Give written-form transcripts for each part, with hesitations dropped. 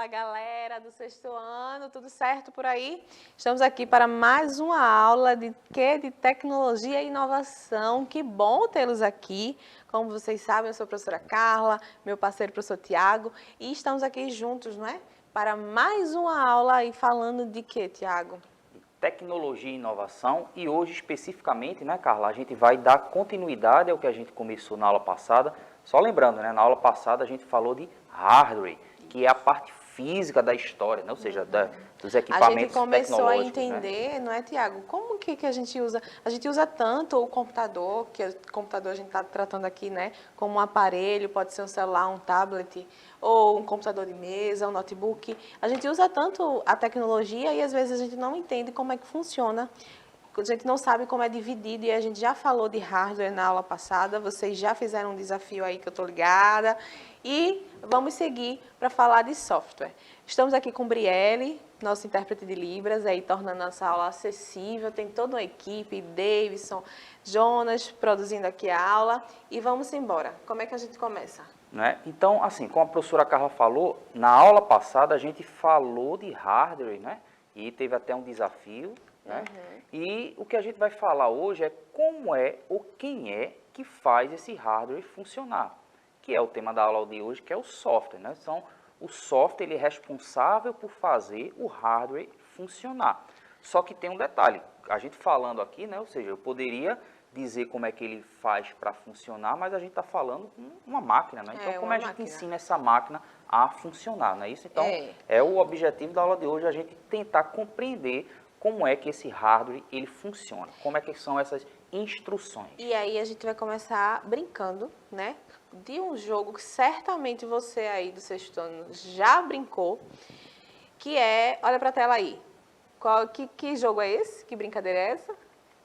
galera do sexto ano, tudo certo por aí? Estamos aqui para mais uma aula de tecnologia e inovação. Que bom tê-los aqui. Como vocês sabem, eu sou a professora Carla, meu parceiro professor Tiago, e estamos aqui juntos, não é? Para mais uma aula aí falando de quê, Tiago? Tecnologia e inovação, e hoje especificamente, né, Carla, a gente vai dar continuidade ao que a gente começou na aula passada. Só lembrando, né, na aula passada a gente falou de hardware, que é a parte física da história, né, ou seja, dos equipamentos tecnológicos. A gente começou a né? entender, não é, Tiago? Como que a gente usa? A gente usa tanto o computador, que o computador a gente está tratando aqui, né, como um aparelho, pode ser um celular, um tablet, ou um computador de mesa, um notebook. A gente usa tanto a tecnologia e às vezes a gente não entende como é que funciona. A gente não sabe como é dividido e a gente já falou de hardware na aula passada, vocês já fizeram um desafio aí que eu estou ligada. E vamos seguir para falar de software. Estamos aqui com Brielle, nosso intérprete de Libras, aí tornando nossa aula acessível. Tem toda uma equipe, Davidson, Jonas, produzindo aqui a aula. E vamos embora. Como é que a gente começa? Né? Então, assim, como a professora Carla falou, na aula passada a gente falou de hardware, né? E teve até um desafio. Né? E o que a gente vai falar hoje é como é ou quem é que faz esse hardware funcionar, que é o tema da aula de hoje, que é o software. Né? Então, o software ele é responsável por fazer o hardware funcionar. Só que tem um detalhe, a gente falando aqui, né? Ou seja, eu poderia dizer como é que ele faz para funcionar, mas a gente está falando com uma máquina, né? Então, como a gente ensina essa máquina a funcionar, não é isso? Então, é o objetivo da aula de hoje, a gente tentar compreender como é que esse hardware ele funciona, como é que são essas instruções. E aí a gente vai começar brincando, né? De um jogo que certamente você aí do sexto ano já brincou, que é, olha para a tela aí, que jogo é esse? Que brincadeira é essa?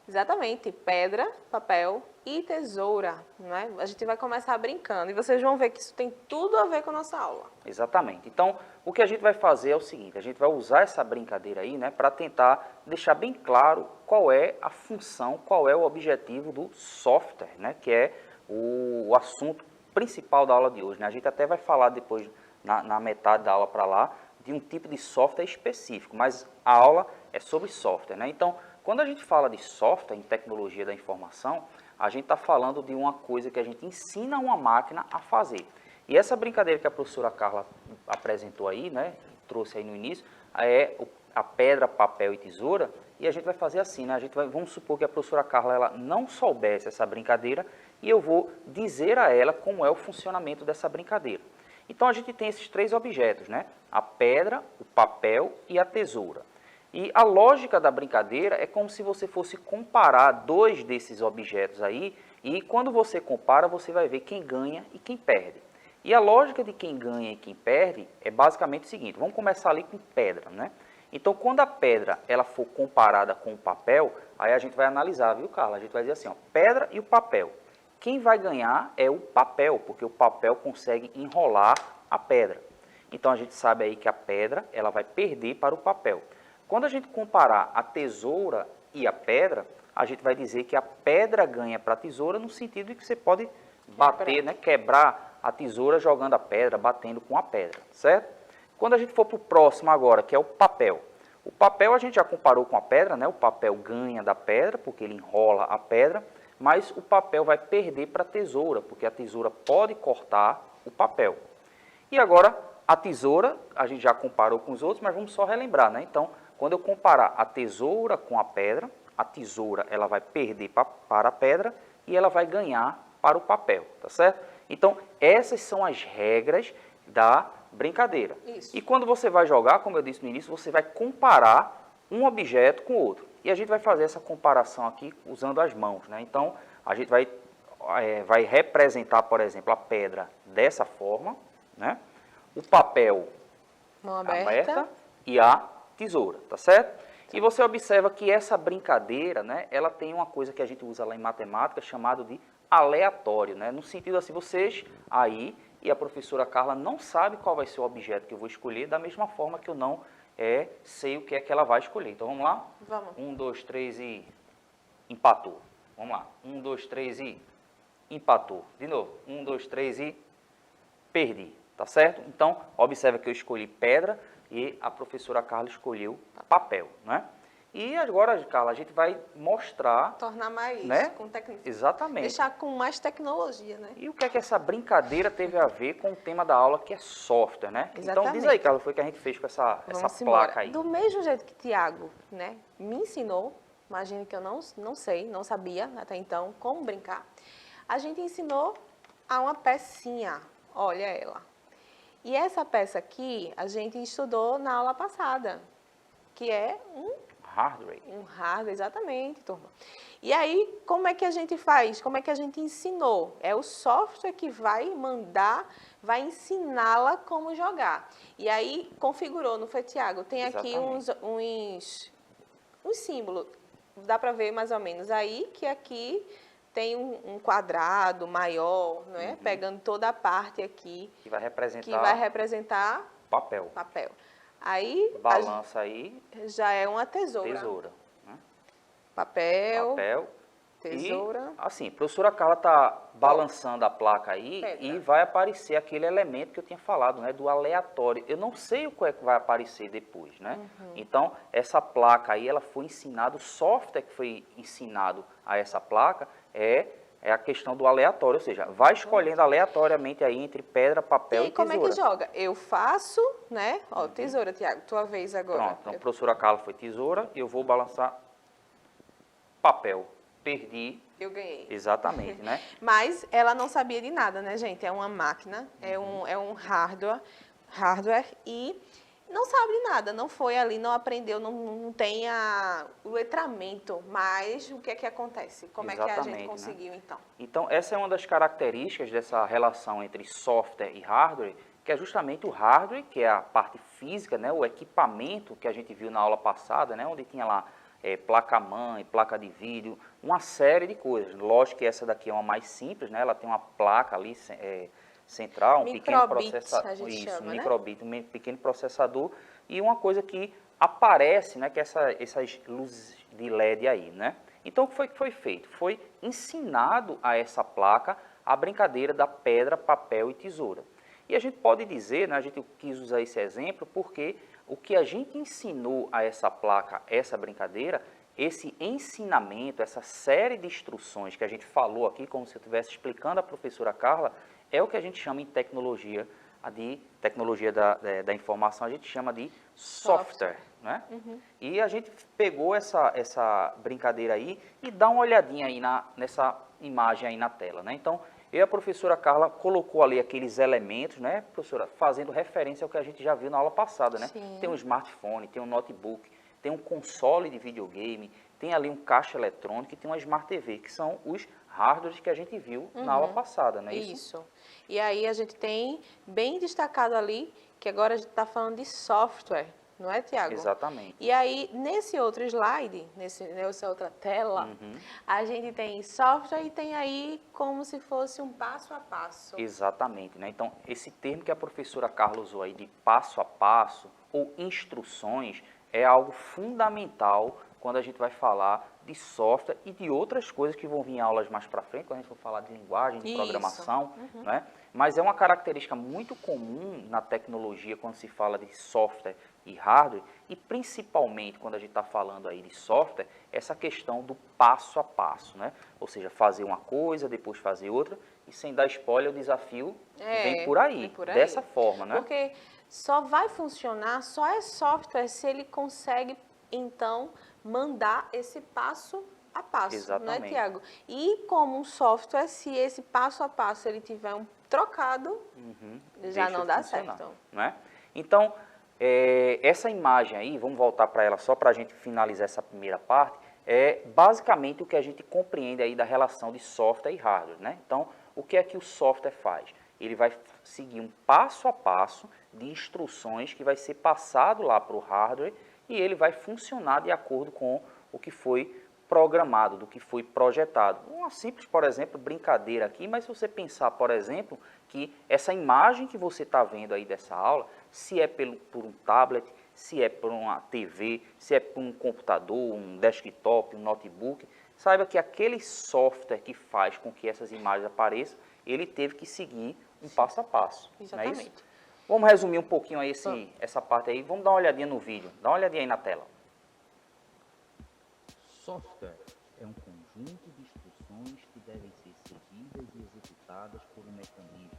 Exatamente, pedra, papel e tesoura, né? A gente vai começar brincando e vocês vão ver que isso tem tudo a ver com a nossa aula. Exatamente. Então, o que a gente vai fazer é o seguinte, a gente vai usar essa brincadeira aí, né, para tentar deixar bem claro qual é a função, qual é o objetivo do software, né, que é o assunto principal da aula de hoje, né? A gente até vai falar depois, na metade da aula para lá, de um tipo de software específico, mas a aula é sobre software, né? Então, quando a gente fala de software em tecnologia da informação, a gente está falando de uma coisa que a gente ensina uma máquina a fazer. E essa brincadeira que a professora Carla apresentou aí, né, trouxe aí no início, é a pedra, papel e tesoura, e a gente vai fazer assim, né? Vamos supor que a professora Carla ela não soubesse essa brincadeira e eu vou dizer a ela como é o funcionamento dessa brincadeira. Então a gente tem esses três objetos, né? A pedra, o papel e a tesoura. E a lógica da brincadeira é como se você fosse comparar dois desses objetos aí, e quando você compara, você vai ver quem ganha e quem perde. E a lógica de quem ganha e quem perde é basicamente o seguinte, vamos começar ali com pedra, né? Então, quando a pedra ela for comparada com o papel, aí a gente vai analisar, viu, Carla? A gente vai dizer assim, ó, pedra e o papel. Quem vai ganhar é o papel, porque o papel consegue enrolar a pedra. Então, a gente sabe aí que a pedra ela vai perder para o papel. Quando a gente comparar a tesoura e a pedra, a gente vai dizer que a pedra ganha para a tesoura no sentido de que você pode bater, né, quebrar a tesoura jogando a pedra, batendo com a pedra, certo? Quando a gente for para o próximo agora, que é o papel. O papel a gente já comparou com a pedra, né? O papel ganha da pedra, porque ele enrola a pedra, mas o papel vai perder para a tesoura, porque a tesoura pode cortar o papel. E agora, a tesoura, a gente já comparou com os outros, mas vamos só relembrar, né? Então, quando eu comparar a tesoura com a tesoura ela vai perder para a pedra e ela vai ganhar para o papel, tá certo? Então, essas são as regras da brincadeira. Isso. E quando você vai jogar, como eu disse no início, você vai comparar um objeto com o outro. E a gente vai fazer essa comparação aqui usando as mãos, né? Então, a gente vai representar, por exemplo, a pedra dessa forma, né? O papel mão aberta e a tesoura, tá certo? E você observa que essa brincadeira, né, ela tem uma coisa que a gente usa lá em matemática chamado de aleatório, né? No sentido assim, vocês aí e a professora Carla não sabe qual vai ser o objeto que eu vou escolher, da mesma forma que eu não sei o que é que ela vai escolher. Então vamos lá? Vamos. 1, 2, 3 e empatou. Vamos lá. 1, 2, 3 e empatou. De novo. 1, 2, 3 e perdi. Tá certo? Então, observa que eu escolhi pedra e a professora Carla escolheu papel, né? E agora, Carla, a gente vai mostrar... Tornar mais, né? com tecnologia. Exatamente. Deixar com mais tecnologia, né? E o que é que essa brincadeira teve a ver com o tema da aula, que é software, né? Exatamente. Então, diz aí, Carla, foi o que a gente fez com essa placa aí. Do mesmo jeito que Tiago, né, me ensinou, imagine que eu não sei, não sabia até então como brincar, a gente ensinou a uma pecinha, olha ela. E essa peça aqui, a gente estudou na aula passada, que é hardware. Um hardware, exatamente, turma. E aí, como é que a gente faz? Como é que a gente ensinou? É o software que vai mandar, vai ensiná-la como jogar. E aí, configurou, não foi, Tiago? Tem aqui uns símbolos, dá para ver mais ou menos aí, que aqui tem um quadrado maior, não é? Pegando toda a parte aqui. Que vai representar papel. Aí, balança aí. Já é uma tesoura. Né? Papel. Tesoura. E, assim, a professora Carla está balançando a placa aí e vai aparecer aquele elemento que eu tinha falado, né? Do aleatório. Eu não sei o que é que vai aparecer depois, né? Então, essa placa aí, ela foi ensinada, o software que foi ensinado a essa placa é a questão do aleatório, ou seja, vai escolhendo aleatoriamente aí entre pedra, papel e tesoura. E como é que joga? Eu faço, né? Ó, tesoura, Tiago, tua vez agora. Pronto, então a professora Carla foi tesoura, eu vou balançar papel. Perdi. Eu ganhei. Exatamente, né? Mas ela não sabia de nada, né, gente? É uma máquina, é um hardware e não sabe de nada, não foi ali, não aprendeu, não tem o letramento, mas o que é que acontece? Como é que a gente conseguiu, né? Então? Então, essa é uma das características dessa relação entre software e hardware, que é justamente o hardware, que é a parte física, né, o equipamento que a gente viu na aula passada, né, onde tinha lá placa-mãe, placa de vídeo, uma série de coisas. Lógico que essa daqui é uma mais simples, né, ela tem uma placa ali central, um pequeno processador, microbit, um pequeno processador e uma coisa que aparece, né, que é essas luzes de LED aí, né? Então, o que foi feito? Foi ensinado a essa placa a brincadeira da pedra, papel e tesoura. E a gente pode dizer, né, a gente quis usar esse exemplo porque o que a gente ensinou a essa placa, essa brincadeira, esse ensinamento, essa série de instruções que a gente falou aqui, como se eu estivesse explicando à professora Carla, é o que a gente chama em tecnologia da informação, a gente chama de software, né? E a gente pegou essa brincadeira aí e dá uma olhadinha aí nessa imagem aí na tela, né? Então, eu e a professora Carla colocou ali aqueles elementos, né, professora, fazendo referência ao que a gente já viu na aula passada, né? Sim. Tem um smartphone, tem um notebook, tem um console de videogame, tem ali um caixa eletrônico e tem uma Smart TV, que são os hardwares que a gente viu na aula passada, não é isso? Isso. E aí a gente tem bem destacado ali que agora a gente está falando de software, não é, Tiago? Exatamente. E aí, nesse outro slide, nessa outra tela, a gente tem software e tem aí como se fosse um passo a passo. Exatamente, né? Então, esse termo que a professora Carla usou aí de passo a passo ou instruções é algo fundamental quando a gente vai falar de software e de outras coisas que vão vir em aulas mais para frente, quando a gente for falar de linguagem, de programação, né? Mas é uma característica muito comum na tecnologia quando se fala de software e hardware, e principalmente quando a gente está falando aí de software, essa questão do passo a passo, né? Ou seja, fazer uma coisa, depois fazer outra, e sem dar spoiler, o desafio vem por aí, dessa forma, né? Porque só vai funcionar, só é software se ele consegue, então, mandar esse passo a passo, exatamente, não é, Tiago? E como um software, se esse passo a passo ele tiver um trocado, já não dá certo. Né? Então, essa imagem aí, vamos voltar para ela só para a gente finalizar essa primeira parte, é basicamente o que a gente compreende aí da relação de software e hardware, né? Então, o que é que o software faz? Ele vai seguir um passo a passo de instruções que vai ser passado lá para o hardware e ele vai funcionar de acordo com o que foi programado, do que foi projetado. Uma simples, por exemplo, brincadeira aqui, mas se você pensar, por exemplo, que essa imagem que você está vendo aí dessa aula, se é por um tablet, se é por uma TV, se é por um computador, um desktop, um notebook, saiba que aquele software que faz com que essas imagens apareçam, ele teve que seguir um passo a passo. Exatamente. Não é isso? Vamos resumir um pouquinho aí essa parte aí. Vamos dar uma olhadinha no vídeo. Dá uma olhadinha aí na tela. Software é um conjunto de instruções que devem ser seguidas e executadas por um mecanismo,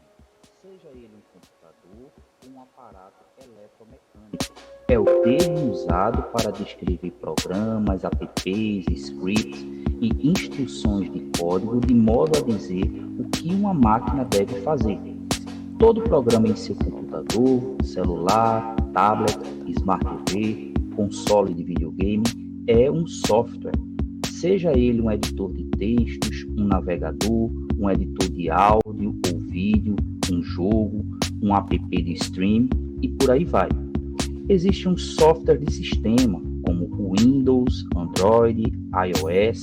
seja ele um computador ou um aparato eletromecânico. É o termo usado para descrever programas, apps, scripts e instruções de código de modo a dizer o que uma máquina deve fazer. Todo programa em seu computador, celular, tablet, Smart TV, console de videogame é um software, seja ele um editor de textos, um navegador, um editor de áudio ou vídeo, um jogo, um app de stream e por aí vai. Existe um software de sistema, como o Windows, Android, iOS,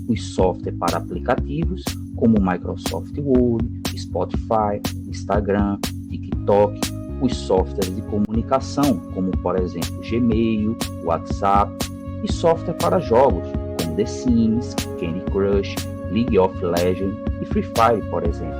os softwares para aplicativos, como o Microsoft Word, Spotify, Instagram, TikTok, os softwares de comunicação, como por exemplo Gmail, WhatsApp, e software para jogos, como The Sims, Candy Crush, League of Legends e Free Fire, por exemplo.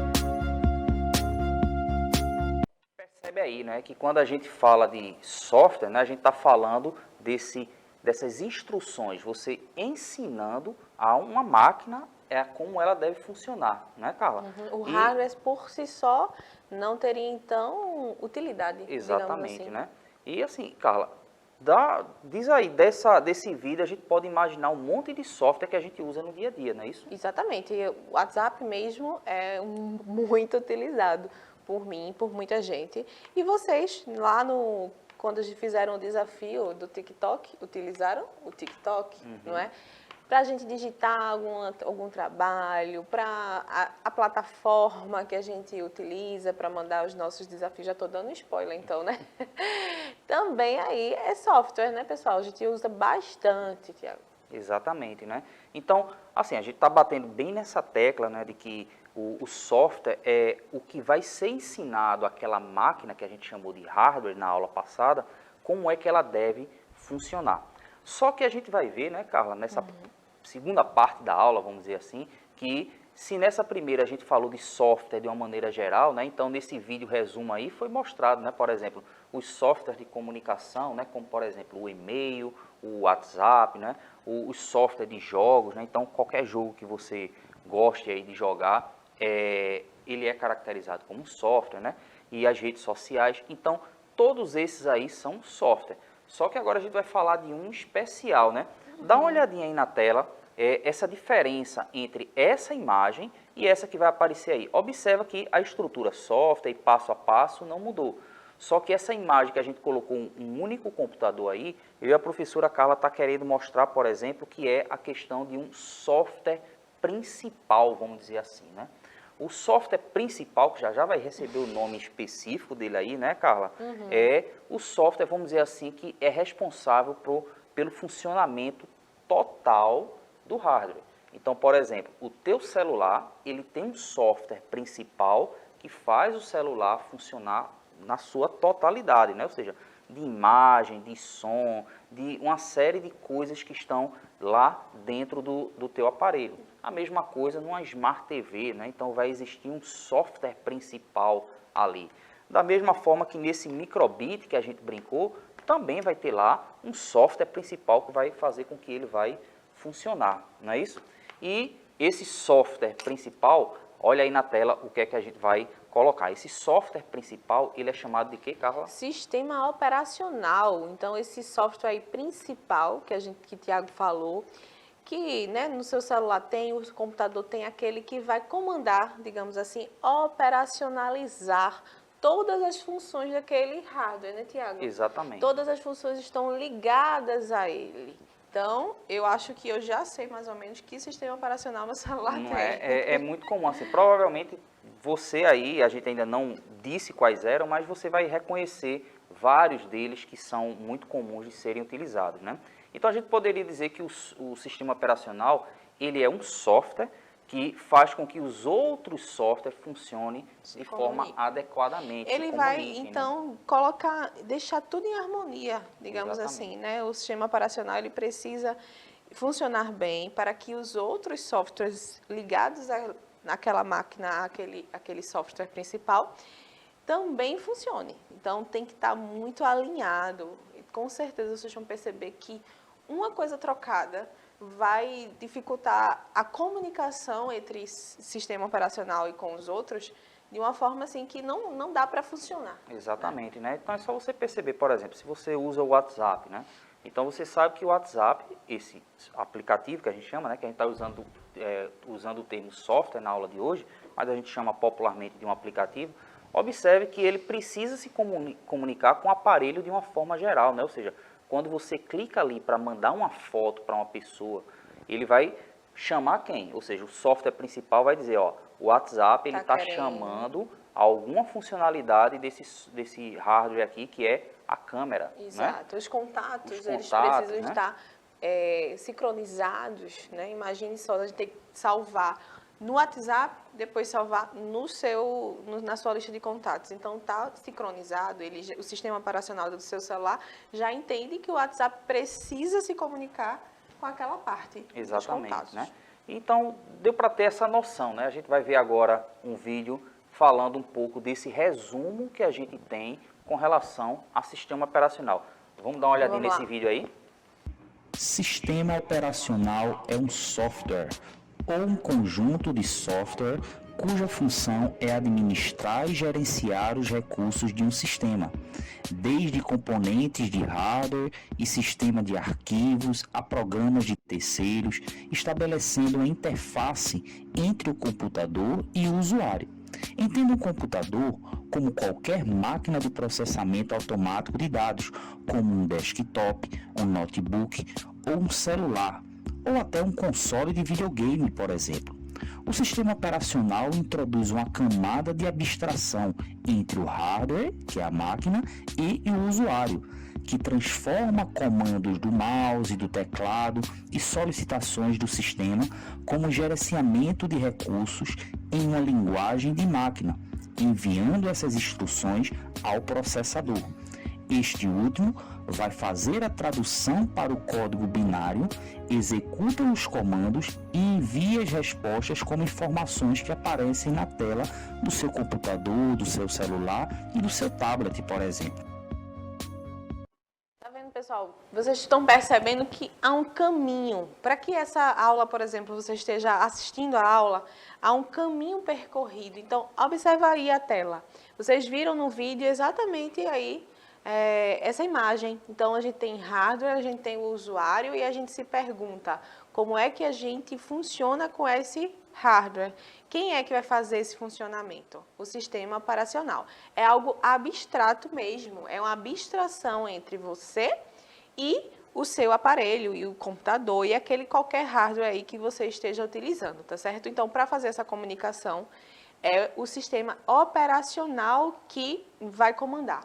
Percebe aí, né, que quando a gente fala de software, né, a gente está falando dessas instruções, você ensinando a uma máquina como ela deve funcionar, né, Carla? O hardware por si só não teria, então, utilidade, Exatamente, digamos assim. né? E assim, Carla, diz aí, desse vídeo a gente pode imaginar um monte de software que a gente usa no dia a dia, não é isso? Exatamente. O WhatsApp mesmo é muito utilizado por mim, por muita gente. E vocês, lá quando fizeram o desafio do TikTok, utilizaram o TikTok, não é? Para a gente digitar algum trabalho, para a plataforma que a gente utiliza para mandar os nossos desafios. Já estou dando spoiler, então, né? Também aí é software, né, pessoal? A gente usa bastante, Tiago. Exatamente, né? Então, assim, a gente está batendo bem nessa tecla, né, de que o software é o que vai ser ensinado àquela máquina que a gente chamou de hardware na aula passada, como é que ela deve funcionar. Só que a gente vai ver, né, Carla, nessa segunda parte da aula, vamos dizer assim, que se nessa primeira a gente falou de software de uma maneira geral, né, então nesse vídeo resumo aí foi mostrado, né, por exemplo, os softwares de comunicação, né, como por exemplo o e-mail, o WhatsApp, né, os softwares de jogos, né, então qualquer jogo que você goste aí de jogar, ele é caracterizado como software, né, e as redes sociais, então todos esses aí são software. Só que agora a gente vai falar de um especial, né? Dá uma olhadinha aí na tela, essa diferença entre essa imagem e essa que vai aparecer aí. Observa que a estrutura software e passo a passo não mudou. Só que essa imagem que a gente colocou um único computador aí, eu e a professora Carla está querendo mostrar, por exemplo, que é a questão de um software principal, vamos dizer assim, né? O software principal, que já vai receber o nome específico dele aí, né, Carla? É o software, vamos dizer assim, que é responsável pelo funcionamento total do hardware. Então, por exemplo, o teu celular, ele tem um software principal que faz o celular funcionar na sua totalidade, né? Ou seja, de imagem, de som, de uma série de coisas que estão lá dentro do teu aparelho. A mesma coisa numa Smart TV, né? Então vai existir um software principal ali. Da mesma forma que nesse microbit que a gente brincou, também vai ter lá um software principal que vai fazer com que ele vai funcionar, não é isso? E esse software principal, olha aí na tela o que é que a gente vai colocar. Esse software principal, ele é chamado de quê, Carla? Sistema operacional. Então, esse software aí principal que o Tiago falou, que, né, no seu celular tem, o computador tem aquele que vai comandar, digamos assim, operacionalizar todas as funções daquele hardware, né, Tiago? Exatamente. Todas as funções estão ligadas a ele. Então, eu acho que eu já sei mais ou menos que sistema operacional meu celular Não tem. é muito comum, assim, provavelmente você aí, a gente ainda não disse quais eram, mas você vai reconhecer vários deles que são muito comuns de serem utilizados, né? Então a gente poderia dizer que o sistema operacional, ele é um software que faz com que os outros softwares funcionem de forma adequadamente. Ele vai, então, deixar tudo em harmonia, digamos assim, né? O sistema operacional, ele precisa funcionar bem para que os outros softwares ligados naquela máquina, aquele software principal, também funcione. Então, tem que estar muito alinhado. E, com certeza, vocês vão perceber que uma coisa trocada vai dificultar a comunicação entre sistema operacional e com os outros de uma forma assim que não dá para funcionar. Exatamente, né? Então é só você perceber, por exemplo, se você usa o WhatsApp, né? Então você sabe que o WhatsApp, esse aplicativo que a gente chama, né? Que a gente está usando o termo software na aula de hoje, mas a gente chama popularmente de um aplicativo. Observe que ele precisa se comunicar com o aparelho de uma forma geral, né? Ou seja, quando você clica ali para mandar uma foto para uma pessoa, ele vai chamar quem? Ou seja, o software principal vai dizer, ó, o WhatsApp ele está chamando alguma funcionalidade desse hardware aqui, que é a câmera. Exato. Né? Os contatos, eles contatos, precisam né? estar sincronizados, né? Imagine só, a gente tem que salvar no WhatsApp, depois salvar na sua lista de contatos. Então, está sincronizado, o sistema operacional do seu celular já entende que o WhatsApp precisa se comunicar com aquela parte dos Exatamente, contatos. né? Então, deu para ter essa noção, né? A gente vai ver agora um vídeo falando um pouco desse resumo que a gente tem com relação a sistema operacional. Vamos dar uma olhadinha nesse vídeo aí? Sistema operacional é um software ou um conjunto de software cuja função é administrar e gerenciar os recursos de um sistema, desde componentes de hardware e sistema de arquivos a programas de terceiros, estabelecendo uma interface entre o computador e o usuário. Entenda um computador como qualquer máquina de processamento automático de dados, como um desktop, um notebook ou um celular, ou até um console de videogame, por exemplo. O sistema operacional introduz uma camada de abstração entre o hardware, que é a máquina, e o usuário, que transforma comandos do mouse, do teclado e solicitações do sistema como gerenciamento de recursos em uma linguagem de máquina, enviando essas instruções ao processador. Este último vai fazer a tradução para o código binário, executa os comandos e envia as respostas como informações que aparecem na tela do seu computador, do seu celular e do seu tablet, por exemplo. Tá vendo, pessoal? Vocês estão percebendo que há um caminho. Para que essa aula, por exemplo, você esteja assistindo a aula, há um caminho percorrido. Então, observa aí a tela. Vocês viram no vídeo exatamente aí essa imagem. Então, a gente tem hardware, a gente tem o usuário e a gente se pergunta como é que a gente funciona com esse hardware. Quem é que vai fazer esse funcionamento? O sistema operacional. É algo abstrato mesmo, é uma abstração entre você e o seu aparelho e o computador e aquele qualquer hardware aí que você esteja utilizando, tá certo? Então, para fazer essa comunicação, é o sistema operacional que vai comandar.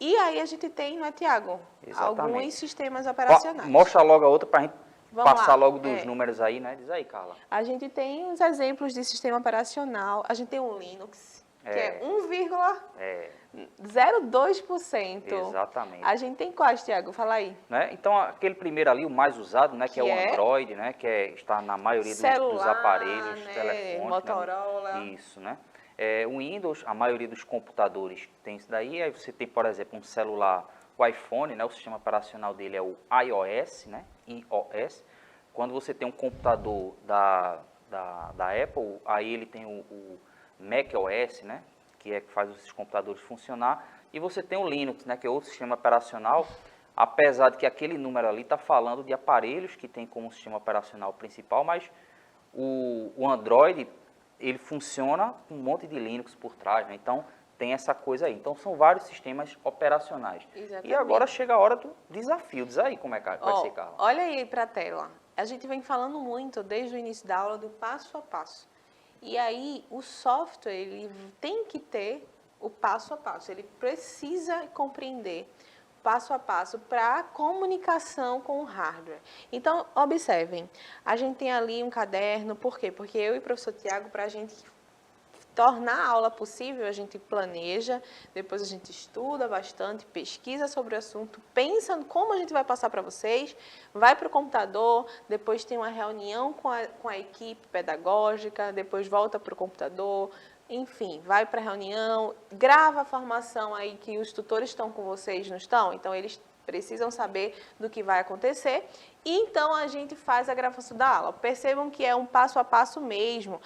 E aí a gente tem, não é, Tiago? Alguns sistemas operacionais. Mostra logo a outra para a gente passar logo dos É. números aí, né? Diz aí, Carla. A gente tem uns exemplos de sistema operacional. A gente tem um Linux, que é 1,02%. Exatamente. A gente tem quais, Tiago? Fala aí. Né? Então, aquele primeiro ali, o mais usado, né? Que é o Android, né? Que está na maioria dos aparelhos, né? telefones. Motorola. Né? Isso, né? O Windows, a maioria dos computadores tem isso daí. Aí você tem, por exemplo, um celular, o iPhone, né? O sistema operacional dele é o iOS, né? iOS. Quando você tem um computador da Apple, aí ele tem o macOS, né? Que faz esses computadores funcionar. E você tem o Linux, né? Que é outro sistema operacional. Apesar de que aquele número ali está falando de aparelhos que tem como sistema operacional principal, mas o Android, ele funciona com um monte de Linux por trás, né? Então, tem essa coisa aí. Então, são vários sistemas operacionais. Exatamente. E agora chega a hora do desafio. Diz aí como é que vai ser, Carla. Olha aí para a tela. A gente vem falando muito, desde o início da aula, do passo a passo. E aí, o software, ele tem que ter o passo a passo. Ele precisa compreender passo a passo para a comunicação com o hardware. Então, observem, a gente tem ali um caderno, por quê? Porque eu e o professor Tiago, para a gente tornar a aula possível, a gente planeja, depois a gente estuda bastante, pesquisa sobre o assunto, pensa como a gente vai passar para vocês, vai para o computador, depois tem uma reunião com a equipe pedagógica, depois volta para o computador, enfim, vai para a reunião, grava a formação aí que os tutores estão com vocês, não estão? Então, eles precisam saber do que vai acontecer e então a gente faz a gravação da aula. Percebam que é um passo a passo mesmo,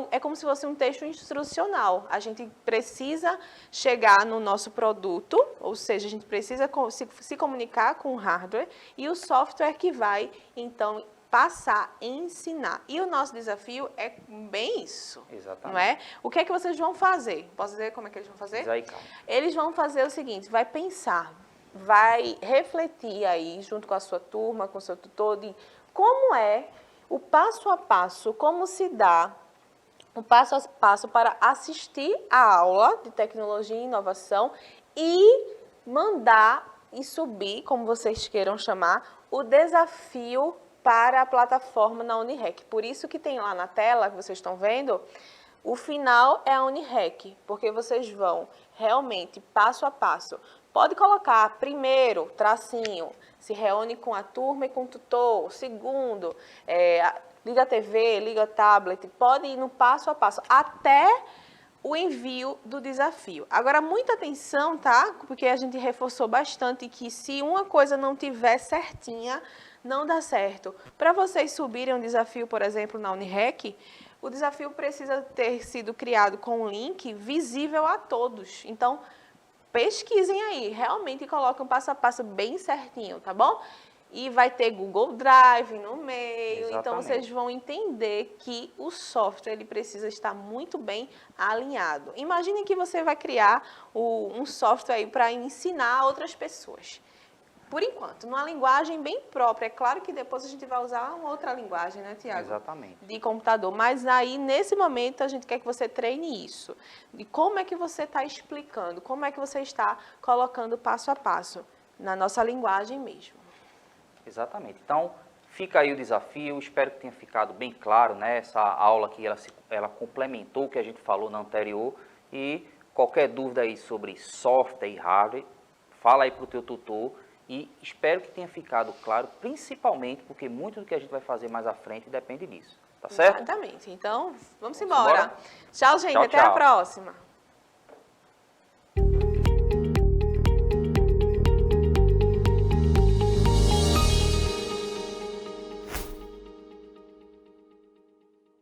é como se fosse um texto instrucional. A gente precisa chegar no nosso produto, ou seja, a gente precisa se comunicar com o hardware e o software que vai, então, passar, ensinar. E o nosso desafio é bem isso. Exatamente. Não é? O que é que vocês vão fazer? Posso dizer como é que eles vão fazer? Diz aí, calma. Eles vão fazer o seguinte, vai pensar, vai refletir aí junto com a sua turma, com o seu tutor, de como é o passo a passo, como se dá o passo a passo para assistir a aula de tecnologia e inovação e mandar e subir, como vocês queiram chamar, o desafio para a plataforma na Unirec. Por isso que tem lá na tela, que vocês estão vendo, o final é a Unirec, porque vocês vão realmente passo a passo. Pode colocar primeiro, tracinho, se reúne com a turma e com o tutor. Segundo, liga a TV, liga a tablet, pode ir no passo a passo, até o envio do desafio. Agora, muita atenção, tá? Porque a gente reforçou bastante que se uma coisa não tiver certinha, não dá certo. Para vocês subirem um desafio, por exemplo, na Unirec, o desafio precisa ter sido criado com um link visível a todos. Então, pesquisem aí, realmente coloquem um passo a passo bem certinho, tá bom? E vai ter Google Drive no meio, Exatamente. Então vocês vão entender que o software ele precisa estar muito bem alinhado. Imagine que você vai criar um software aí para ensinar outras pessoas. Por enquanto, numa linguagem bem própria. É claro que depois a gente vai usar uma outra linguagem, né, Tiago? Exatamente. De computador. Mas aí, nesse momento, a gente quer que você treine isso. De como é que você está explicando, como é que você está colocando passo a passo, na nossa linguagem mesmo. Exatamente. Então, fica aí o desafio. Espero que tenha ficado bem claro, né? Essa aula aqui, ela complementou o que a gente falou na anterior. E qualquer dúvida aí sobre software e hardware, fala aí para o teu tutor. E espero que tenha ficado claro, principalmente porque muito do que a gente vai fazer mais à frente depende disso. Tá certo? Exatamente. Então, vamos Vamos embora. embora? Tchau, gente. Tchau, Até a tchau. próxima.